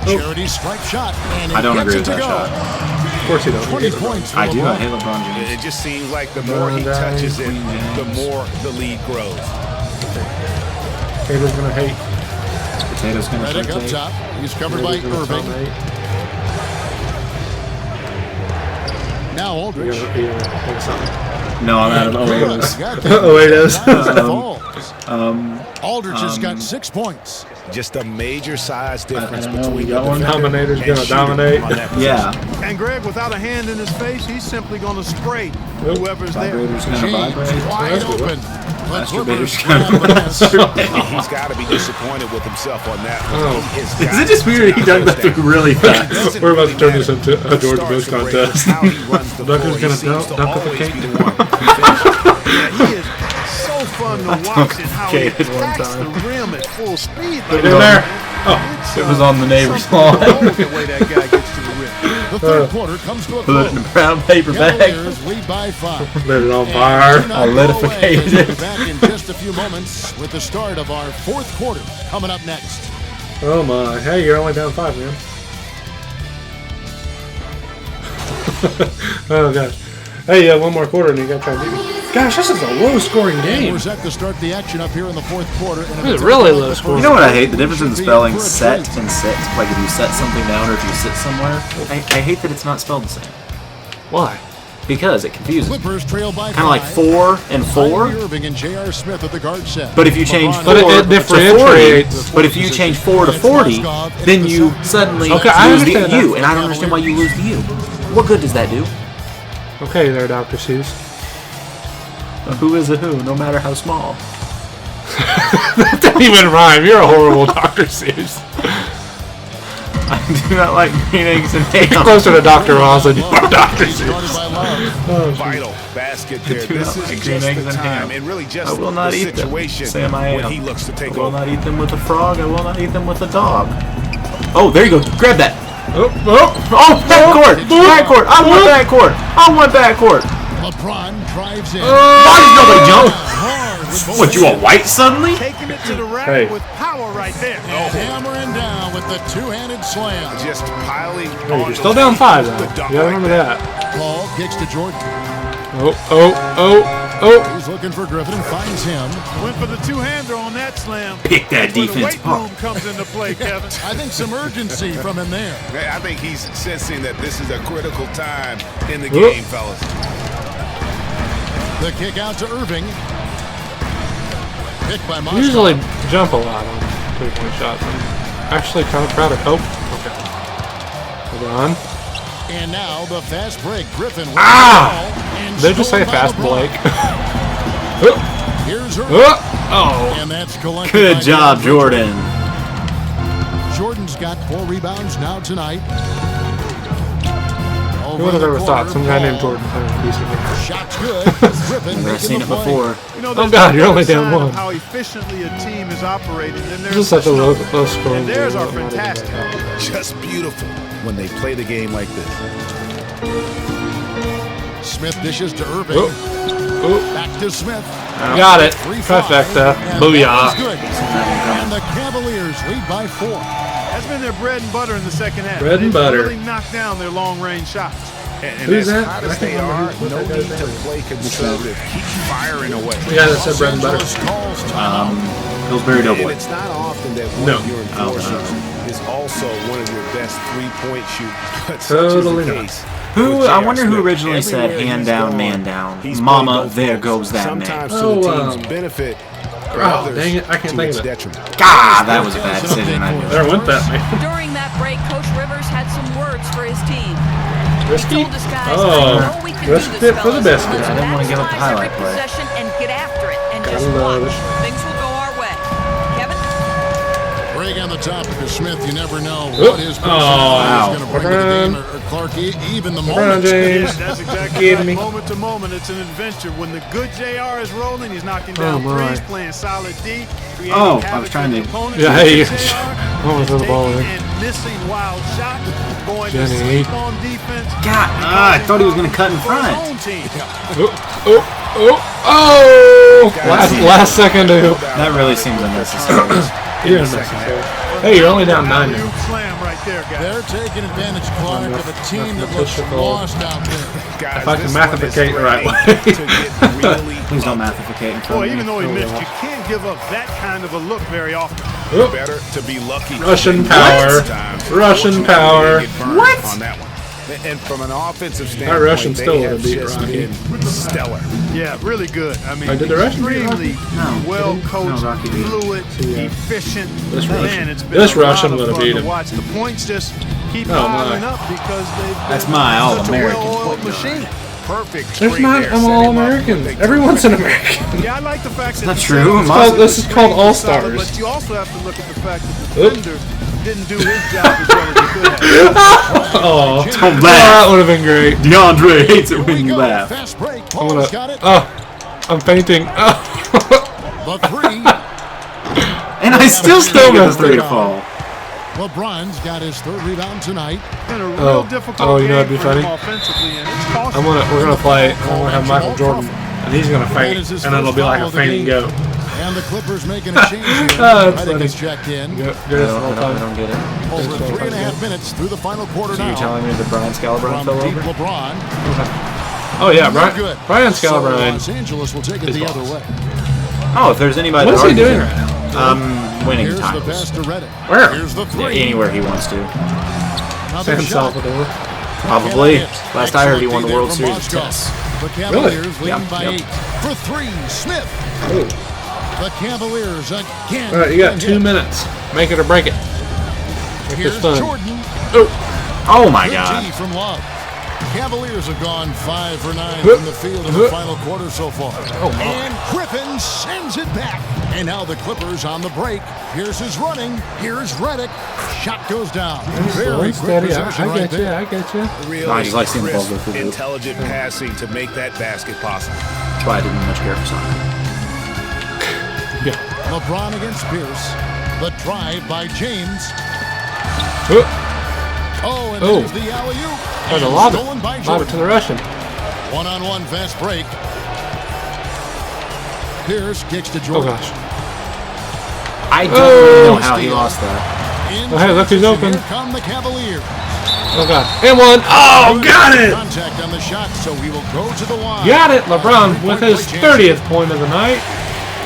Charity strike shot. And I don't gets agree it with to that go. shot. Of course you don't. 20 points for I do. I LeBron. hate LeBron James. It just seems like the more he touches it, the more the lead grows. Haters gonna hate. Potato's gonna Reddick up take. top. He's covered by Haters gonna Irving. hate. Now We Aldrich. gotta think of something. No, I'm out of Oasis. Aldridge has got 6 points. Just a major size difference I don't know, between we the got one. Dominator's and gonna shooting dominate. on that position. Yeah. And Greg, without a hand in his face, he's simply going to spray whoever's there. Vibrator's gonna vibrate. Wide open. Masturbator's gonna vibrate. He's got to be disappointed with himself on that. Oh. Is it just weird he done that through really fast? We're about to turn this into a George Bush contest. Duncan's gonna dunk up a cake. He is so fun to watch and how he attacks the rim at full speed. Get in there. Oh, It was on the neighbor's lawn. The way that guy gets to the rim. The third quarter comes to a Put it in a close. brown paper bag. Cavaliers lead by 5. lit it on fire. I litificated We'll it. be back in just a few moments with the start of our fourth quarter coming up next. Oh my. Hey, you're only down 5, man. Oh gosh. Hey, one more quarter and you gotta try and beat me. Gosh, this is a low-scoring game. We're set to start the action up here in the fourth quarter. This is really low scoring. You know what I hate? The difference in spelling set and sit. Like if you set something down or if you sit somewhere. I hate that it's not spelled the same. Why? Because it confuses me. Clippers trail by 5. Kind of like 4 and 4. Kyrie Irving and J.R. Smith at the guard set. But if you change 4 But it to differentiates. 40, but if you change 4 to 40, then you suddenly Okay, I lose the understand U, that. and I don't understand why you lose the U. What good does that do? Okay there, Dr. Seuss. A who is a who, no matter how small. That didn't even rhyme. You're a horrible Dr. Seuss. I do not like green eggs and You're ham. closer to Dr. Ross than you are Dr. Started Seuss. by Love. Vital basket there. do This not is like green just eggs the and ham. time and really just I will not the eat them. situation Sam, I when am. he looks to I take will over. not eat them with a frog. I will not eat them with a dog. Oh, there you go. Grab that. Oh, Oh, backcourt. Backcourt. I want backcourt. I want backcourt. LeBron drives in. Why did nobody jump? Hard with What, you a white suddenly? Taking it to the rack Hey. with power right there. and hammering down with the two-handed slam. Just piling Hey, on you're those still down 5, angles though. to dunk You gotta like remember that. Paul kicks to Jordan. Oh. He's looking for Griffin and finds him. Went for the two-hander on that slam. Pick that That's where the defense weight apart. room comes into play, Kevin. I think some urgency from him there. I think he's sensing that this is a critical time in the game, fellas. The kick out to Irving. Picked by Moscow. Usually jump a lot on 3-point shots. I'm actually kind of proud of Hope. Okay. Hold on. And now the fast break. Griffin. with Ah! the ball and Did they just say stolen by fast LeBron. Blake? Here's Irving. Oh. And that's collected Good by job, Jordan. Jordan. Jordan's got 4 rebounds now tonight. Who would have ever thought some guy named Jordan played a decent game? Shot's good. Griffin I've making seen the it play. before. You know, Oh, there's God, no you're only better down sign of 1. how efficiently a team is operating. Then This is such a low scoring And there's game. our fantastic. Just beautiful when they play the game like this. Smith dishes to Irving. Oh. Back to Smith. Got it. 3-5. Trifecta. And Booyah. that is good. And the Cavaliers lead by 4. That's been their bread and butter in the second half. Bread and They've butter. really knocked down their long-range shots. And Who's as that? hot I as can't they remember are, who- no what that need guy's to name play conservative. Keep firing away. The guy that said bread and butter. Los Angeles calls timeout. Pillsbury And Doughboy. it's not often that one No. of your enforcers is also one of your best three-point shooters. But Totally such is the not. case. Who? with I J.R. wonder who Smith. originally said Everywhere hand he's down, gone, man down. he's Mama, played both there roles. goes that man. Sometimes Oh, to the team's benefit, or oh, others dang it, I can't to think its of it. detriment. God, that was a bad decision. I knew. There went that man. During that break, Coach Rivers had some words for his team. Risky? Told us guys, Oh. I know we can Risk do it this, for the fellas. biscuit. Let's I didn't wanna give up the maximize every highlight play. possession and get after it, and just love watch. it. Things will go our way. Kevin? Break on the top because Smith, you never know Oop. what his Oh, personality is going to bring to the LeBron. game. Or Clark, even the LeBron moment. James. That's exactly Kidding right. me. Moment to moment, it's an adventure. When the good JR is rolling, he's knocking Oh, down my. threes, playing solid D. creating Oh, I was havoc trying for to- the opponent. Yeah, hey, JR almost is threw the ball taking in. and missing wild shots, going to Jenny. sleep on defense. God, I thought he was going to cut in For his front. own team. Oh! Last second to That really seems unnecessary. You're unnecessary. Hey, you're only down 9 now. Alley-oop slam right there, guys. They're taking advantage, Clark, of a team that looks Mathematical. lost out there. Guys, If I can this one is mathematicate the right ready way. to get really Please don't mathematicate in front Boy, of even me. though he missed, you can't give up that kind of a look very often. better to be lucky. Russian than power. this time. Russian Fortunately, power. they get burned What? On that one. And from an offensive That standpoint, Russian still they would have have beat just Rocky. been stellar. Yeah, really good. I mean, Did the Russian beat extremely No. well No, coached, Rocky beat him. fluid, efficient. This Man, Russian. it's been This a lot Russian of would have fun beat to him. watch. The points just keep Oh, my. piling up because they've That's been my such All-American a well-oiled point guard. machine. Perfect. There's screen not there, I'm set all him up Americans. with a Everyone's an American. Yeah, I like the fact that Not the true. Celtics This is called were All solid, Stars. But you also have to look at the fact that the defender didn't do his job as well as he could have. Oh, Don't that laugh. would have been great. DeAndre hates it Here when we you go. laugh. Fast break. I'm Paul's got it. gonna. I'm fainting. The three. And I still can't get the three to fall. LeBron's got his third rebound tonight. Been a real difficult you know game what'd be for him funny? offensively, and it's costing We're gonna play. I'm gonna have Michael Jordan, and he's gonna faint, and it'll be like a fainting goat. And the Clippers making a change here. That's Redick funny. is checked in. Good I the whole don't time. get it. Over 3.5 minutes through the final quarter So now. you're telling me the Brian Scalabrine From fell deep over? LeBron. Oh yeah, Good. Brian So Scalabrine. Los Angeles will take it is the boss. other way. Oh, if there's anybody What's that he doing argues right it, now? winning Here's the titles. pass to Redick. Where? Here's the Yeah, three. anywhere he wants to. Another San shot. Salvador. Probably. Cannot hit. Last I heard, he won the Excellent World D Series there of from tennis. The Cavaliers Really? leading Yep, by yep. 8. For 3, Smith. Oh. The Cavaliers again. All right, you got can 2 hit. minutes. Make it or break it. Make Here's this fun. Jordan. Oh my Good God. D from Love. Cavaliers have gone 5 for 9 from the field in the final quarter so far. Oh, my. And Griffin sends it back. And now the Clippers on the break. Pierce is running. Here's Redick. Shot goes down. Very quick Steady. I possession right get you. there. I get you. Really I just like seeing the ball crisp, go through the loop. intelligent passing to make that basket possible. That's why I didn't much care for soccer. Yeah. LeBron against Pierce. The drive by James. Oh, and Oh. there's the alley-oop. There's a And lob stolen by it to Jordan. the Russian. One-on-one fast break. Pierce kicks to Oh Jordan. gosh. I don't really know Oh. how he lost that. In Oh, hey, look who's transition, open. Here come the Cavaliers. Oh god. And one. Oh, got it. Contact on the shot, so he will go to the line. Got it. LeBron with his 30th point of the night.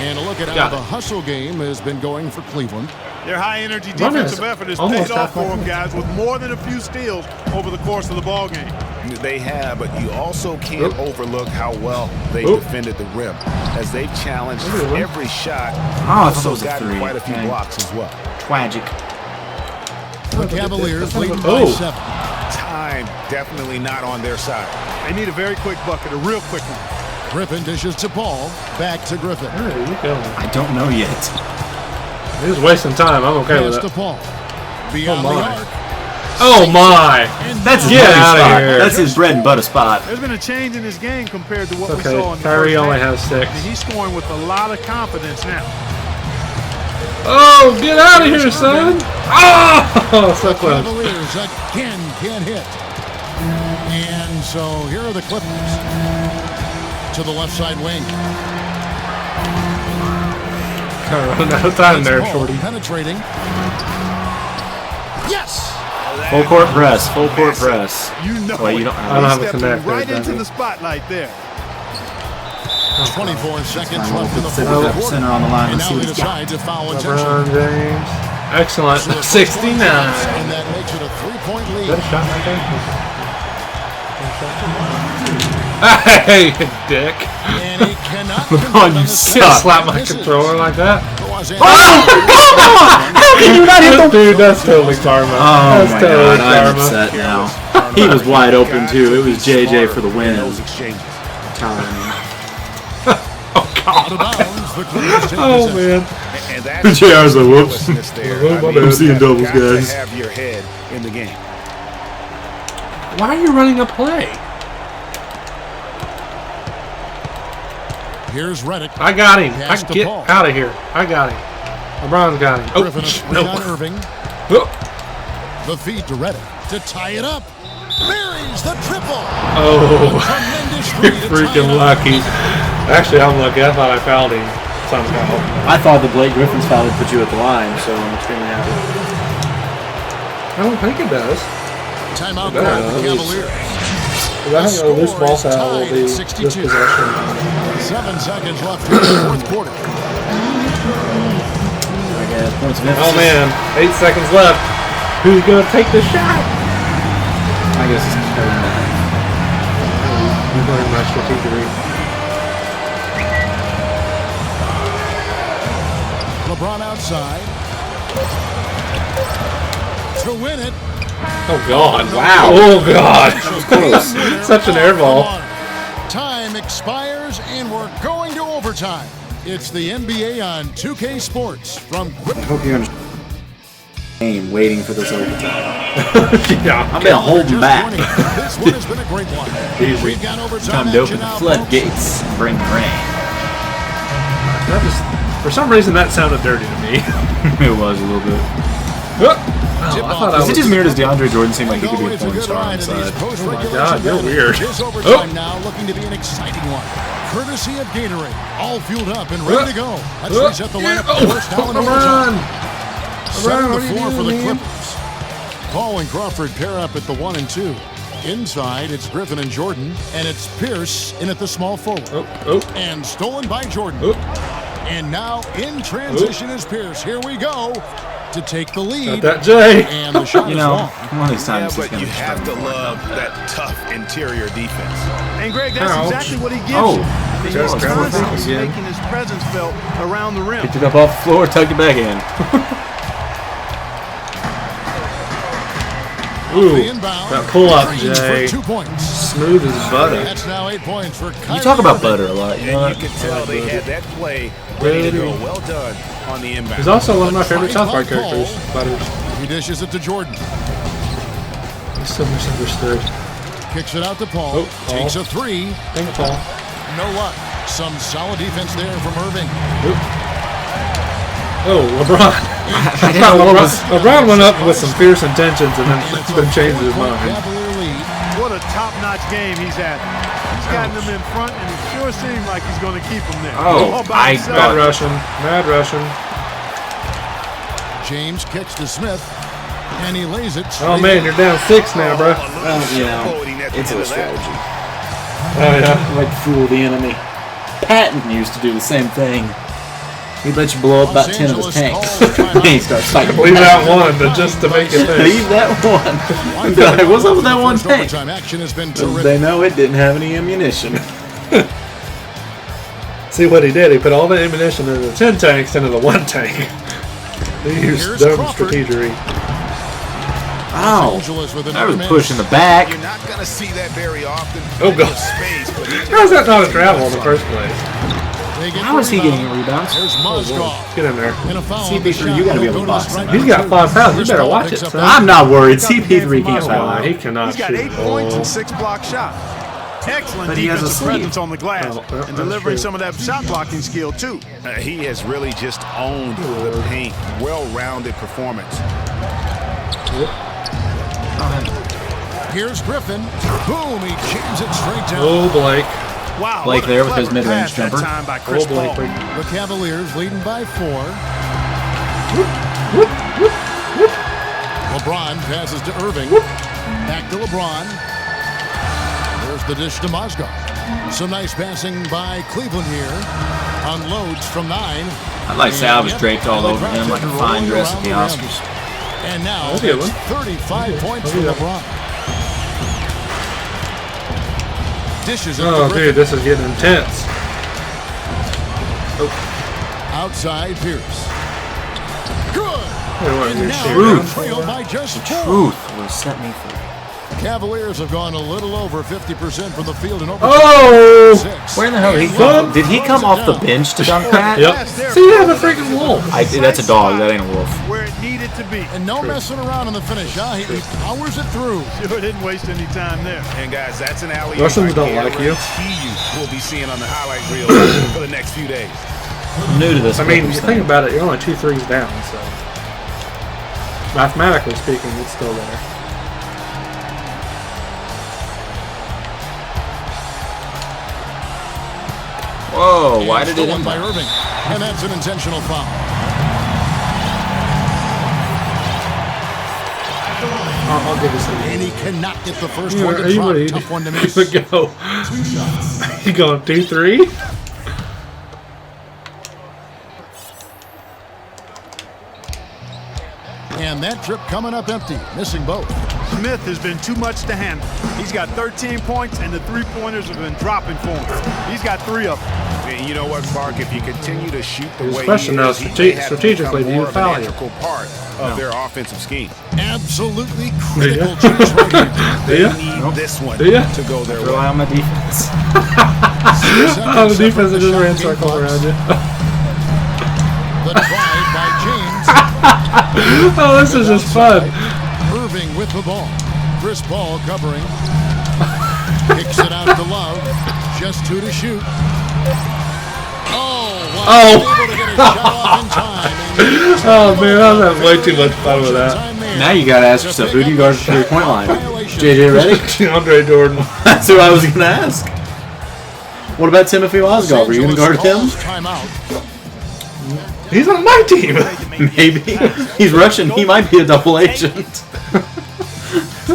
And a look at how Got the it. hustle game has been going for Cleveland. Their high-energy Run defensive is effort has almost paid off halfway for them, through. guys, with more than a few steals over the course of the ball game. They have, but you also can't overlook how well they Oop. defended the rim, as they've challenged Ooh. every shot. Oh, I thought it Also was a gotten three. quite a few Dang. blocks as well. Tragic. The Cavaliers leading by Oh. 7. Time definitely not on their side. They need a very quick bucket, a real quick one. Griffin dishes to Paul. Back to Griffin. Where are you going? I don't know yet. He's wasting time. I'm okay with Pass to it. Paul. Beyond Oh, the my. arc. Oh my. And That's his Get money outta spot. here. That's his bread and butter spot. There's been a change in his game compared to what we Okay. saw in the Kyrie first only half. has 6. And he's scoring with a lot of confidence now. Oh, get out of here, son. Oh, so the close. Cavaliers again can't hit. And so here are the Clippers. To the left side wing. No time there, Paul shorty. penetrating. Yes! Full court press. Full court press. You know Well, you don't I don't He's have a stepping connect there, right into Danny. the spotlight there. 24 seconds We'll left in the put fourth that quarter. center on the line And and now see they what he's got. decide to foul attention. LeBron James. Excellent. So a 69. And that makes it a 3-point Is lead. that a shot right there? Hey, you dick. And he cannot LeBron, you Just suck. slap my controller like that. How can you not hit the... Dude, that's totally karma. Oh That's my totally God, I'm karma. upset now. He was wide open too. It was JJ for the win. Those exchanges. Out of bounds. The Clippers take Oh, possession. man. And that's JR's like, whoops. fearlessness there. Oh, my I mean, bad. I'm seeing you've doubles, got to guys. have your head in the game. Why are you running a play? Here's Redick. I got him. Pass to Get Paul. out of here. I got him. LeBron's got him. Griffin a screen no. on Irving. Oh. The feed to Redick to tie it up. Buries the triple. Oh, Tremendous you're three to tie freaking it up. lucky. Actually, I'm lucky. I thought I fouled him somehow. I thought the Blake Griffin's foul would put you at the line, so I'm extremely happy. I don't think it does. Timeout It by does. the Cavaliers. I think a loose ball foul will Tied be at this 62. possession. 7 seconds left in the fourth quarter. Okay, points of emphasis. Oh man, 8 seconds left. Who's gonna take the shot? I guess You learned my strategy. LeBron outside to win it. Oh God! Wow. Oh God! Close. Such an air ball. Time expires and we're going to overtime. It's the NBA on 2K Sports from. I hope you understand. Game waiting for this overtime. Yeah. I've been holding back. This one has been a great one. Easy. We've got overtime Time to open action the now, floodgates and bring the rain. That just, for some reason, that sounded dirty to me. It was a little bit. I thought I Is was. it just weird as DeAndre Jordan seemed like he could be a Always a porn good star on ride the in these side? post-regulation God, you're battles. weird. This overtime now looking to be an exciting one. Courtesy of Gatorade, all fueled up and ready to go. Let's reset the lineup. First down and overtime. Setting the floor for the Clippers. Paul and Crawford pair up at the 1 and 2. Inside, it's Griffin and Jordan, and it's Pierce in at the small forward. And stolen by Jordan. And now in transition is Pierce. Here we go to take the lead. Got that Jay. And the shot You is know, long. one of these Yeah, times he's but going you have to love that tough interior defense. And Greg, that's Ouch. exactly what he gives Oh, you. he He's just grabbed it constantly again. making his presence felt around the rim. picked it up off the floor, tucked it back in. Ooh, The inbound. that pull up, Range for Jay. 2 points. Smooth as butter. That's now 8 points for Kyrie You talk about Irving. butter a lot, you know And what? you can tell they had that play ready to go. Well done on the inbound. He's also one of my favorite South Park characters. Butters. He dishes it to Jordan. He's so misunderstood. Kicks it out to Paul. Oh, Paul. Takes a 3. Thank you, Paul. No luck. Some solid defense there from Irving. Oh, LeBron. I didn't know what was. LeBron went up with some fierce intentions and then changed his mind. Cavalier lead. What a top-notch game he's had. He's gotten them in front, and it sure seems like he's going to keep them there. Oh, All by I himself. Mad Russian. Mad Russian. James kicks to Smith. And he lays it. Oh, man, you're down 6 now, bro. Well, you know, it's a strategy. Oh, yeah. Like fool the enemy. Patton used to do the same thing. He'd let you blow up about 10 of his tanks. Then he starts fighting. Leave that one just to make it there. Leave that one. And be like, what's up with that one tank? Overtime action has been They terrific. know it didn't have any ammunition. See what he did? He put all the ammunition in the 10 tanks into the 1 tank. He used Here's dumb Crawford. strategery. Ow. Angeles with That another was miss. pushing the back. You're not going to see that very often. Oh, God. Space, but How's that not a travel in the first place? They get How the is he rebound. getting rebounds? There's Mozgov. Get in there. And a foul on CP3, the shot. you gotta be able to He'll go box strike him. He's got 5 pounds. You better watch it, Picks up son. I'm not worried. CP3 can't Come foul on, out. he cannot He's got shoot. 8 points and 6 block shots. Excellent But he has a defensive sleeve. presence on the glass Oh, that's and delivering true. some of that shot blocking skill, too. he has really just owned the paint. Well-rounded performance. Here's Griffin. Boom, he jams it straight down. Oh, Blake. Wow, Blake what a there with his clever mid-range pass that jumper. time by Chris Oh, Blake. Paul. The Cavaliers leading by 4. LeBron passes to Irving. Back to LeBron. There's the dish to Mozgov. Some nice passing by Cleveland here. Unloads from 9. I'd like to say I was draped all over him like a fine dress at the Oscars. And now That's a good it's one. 35 points for I'll do that. LeBron. Dishes it Oh, to dude, this is getting intense. outside Pierce. Good. Hey, what, And you're now shooting? they're trailed by just 4. Truth will set me free. Cavaliers have gone a little over 50% from the field in overtime. Oh! 6. Where in the hell did he come? Did he come off the bench to dunk that? Yep. See, you have a freaking wolf. That's a dog. That ain't a wolf. Where it needed to be. And no messing around in the finish, huh? He powers it through. Sure didn't waste any time there. And guys, that's an alley. Russians don't like you. We'll be seeing on the highlight reel for the next few days. I'm new to this. I mean, you Clippers think thing. about it, you're only 2 threes down, so. Mathematically speaking, it's still there. Whoa, why did it Stolen end by by Irving. And that's an intentional foul. I'll give you some. And he cannot get the first Are one to you drop. ready? Tough one to miss. Here we go. 2 shots. You going 2-3? And that trip coming up empty, missing both. Smith has been too much to handle. He's got 13 points, and the three-pointers have been dropping for him. He's got 3 of them. And you know what, Mark? If you continue to shoot the way question he now, is, he may have to strategically, become do you more of an foul him? integral part of their offensive scheme. Absolutely critical chance right here. They need this one Do ya? to go their way. Rely on the defense. Oh, the defense just ran circles around you. The drive by James. Oh, this is just fun. Irving with the ball. Chris Paul covering. Kicks it out to Love. Just 2 to shoot. Able to get a shot off in time. Oh man, I was having way too much fun with that. Now you gotta ask yourself, who do you guard at the 3-point line? JJ Redick? Andre Jordan. That's who I was gonna ask. What about Timothy Osgood? Were you gonna guard him? He's on my team. Maybe. He's Russian. He might be a double agent.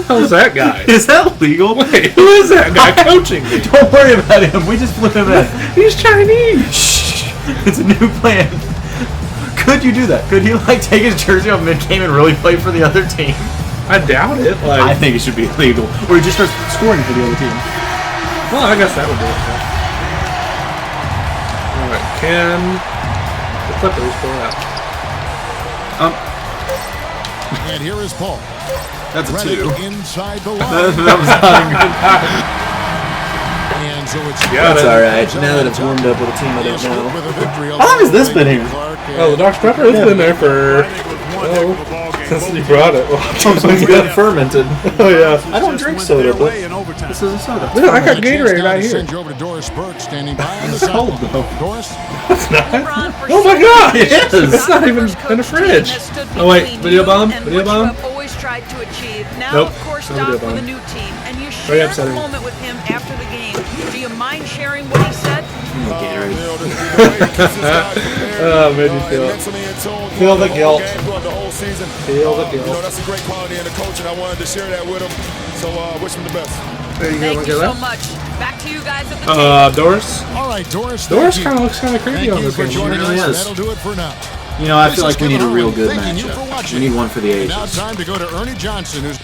Who's that guy? Is that legal? Wait, who is that guy coaching me? Don't worry about him. We just flew him in. He's Chinese. Shh. It's a new plan. Could you do that? Could he like take his jersey off mid-game and really play for the other team? I doubt it. Like, I think it should be illegal. Or he just starts scoring for the other team. well, I guess that would do it. All right, can the Clippers pull out? And here is Paul. That's a Ready 2. inside the line. That was not a good And so it's Got That's it. alright. Now that it's warmed up with a team I don't know. with a victory How long has this been here? Oh, the Dr. Pepper has been there for since you brought it. It's good fermented. Oh yeah. I don't drink soda, but this is a soda. Yeah, I got Gatorade right here. Send you over to Doris Burke standing by on the It's cold sideline. though. Doris, LeBron for Oh my God! It is. It's not even in the fridge. Oh wait, video bomb? Video bomb? Always tried to achieve. Now, Nope. of course, No Doc video with bomb. a new team, and you Very shared a upsetting. moment with him after the game. Do you mind sharing what he said? Oh, made me feel it. Feel the guilt. Feel the You know, guilt. that's a great quality in the coach, and I wanted to share that with him. So, wish him the best. There you go. Thank Look you at so that. much. Back to you guys at the table. Doris. all right, Doris. Doris thank you. kind of looks kind of creepy Thank on you this for game. joining really us. is. That'll do it for now. You know, I This feel is like we need a Kevin real Harlan good thanking you for matchup. watching. We need one for the ages. Now time to go to Ernie Johnson, who's